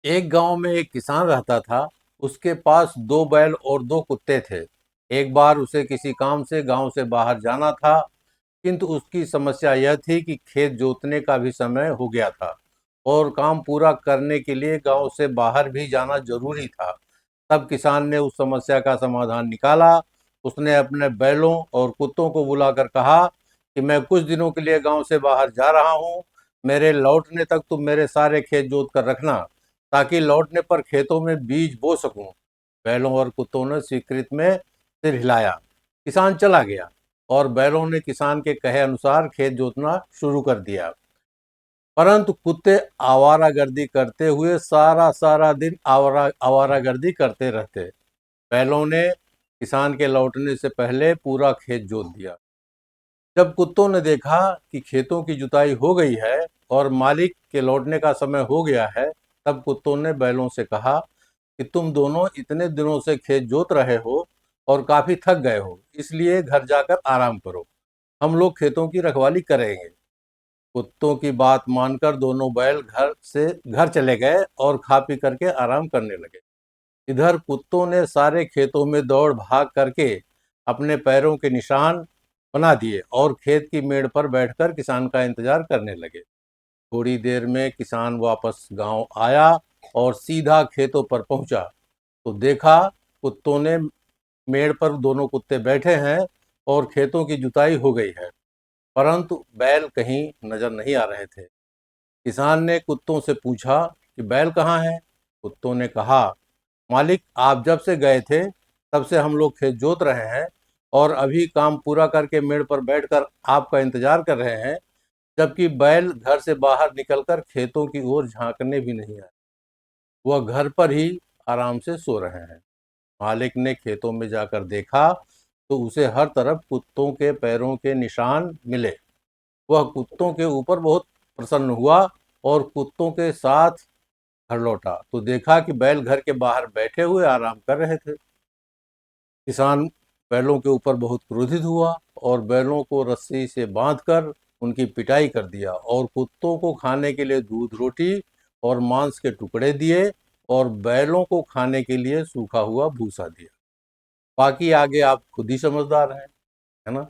एक गांव में एक किसान रहता था। उसके पास दो बैल और दो कुत्ते थे। एक बार उसे किसी काम से गांव से बाहर जाना था, किंतु उसकी समस्या यह थी कि खेत जोतने का भी समय हो गया था और काम पूरा करने के लिए गांव से बाहर भी जाना जरूरी था। तब किसान ने उस समस्या का समाधान निकाला। उसने अपने बैलों और कुत्तों को बुलाकर कहा कि मैं कुछ दिनों के लिए गांव से बाहर जा रहा हूं। मेरे लौटने तक तुम मेरे सारे खेत जोत कर रखना, ताकि लौटने पर खेतों में बीज बो सकूं। बैलों और कुत्तों ने स्वीकृति में सिर हिलाया। किसान चला गया और बैलों ने किसान के कहे अनुसार खेत जोतना शुरू कर दिया। परंतु कुत्ते आवारागर्दी करते हुए सारा सारा दिन आवारागर्दी करते रहते। बैलों ने किसान के लौटने से पहले पूरा खेत जोत दिया। जब कुत्तों ने देखा कि खेतों की जुताई हो गई है और मालिक के लौटने का समय हो गया है, तब कुत्तों ने बैलों से कहा कि तुम दोनों इतने दिनों से खेत जोत रहे हो और काफी थक गए हो, इसलिए घर जाकर आराम करो। हम लोग खेतों की रखवाली करेंगे। कुत्तों की बात मानकर दोनों बैल घर चले गए और खा पी करके आराम करने लगे। इधर कुत्तों ने सारे खेतों में दौड़ भाग करके अपने पैरों के निशान बना दिए और खेत की मेड़ पर बैठकर किसान का इंतजार करने लगे। थोड़ी देर में किसान वापस गांव आया और सीधा खेतों पर पहुंचा तो देखा कुत्तों ने मेड़ पर दोनों कुत्ते बैठे हैं और खेतों की जुताई हो गई है, परंतु बैल कहीं नजर नहीं आ रहे थे। किसान ने कुत्तों से पूछा कि बैल कहाँ हैं? कुत्तों ने कहा, मालिक आप जब से गए थे तब से हम लोग खेत जोत रहे हैं और अभी काम पूरा करके मेड़ पर बैठकर आपका इंतजार कर रहे हैं, जबकि बैल घर से बाहर निकलकर खेतों की ओर झांकने भी नहीं आए। वह घर पर ही आराम से सो रहे हैं। मालिक ने खेतों में जाकर देखा तो उसे हर तरफ कुत्तों के पैरों के निशान मिले। वह कुत्तों के ऊपर बहुत प्रसन्न हुआ और कुत्तों के साथ घर लौटा तो देखा कि बैल घर के बाहर बैठे हुए आराम कर रहे थे। किसान बैलों के ऊपर बहुत क्रोधित हुआ और बैलों को रस्सी से बांधकर उनकी पिटाई कर दिया और कुत्तों को खाने के लिए दूध रोटी और मांस के टुकड़े दिए और बैलों को खाने के लिए सूखा हुआ भूसा दिया। बाकी आगे आप खुद ही समझदार हैं, है ना।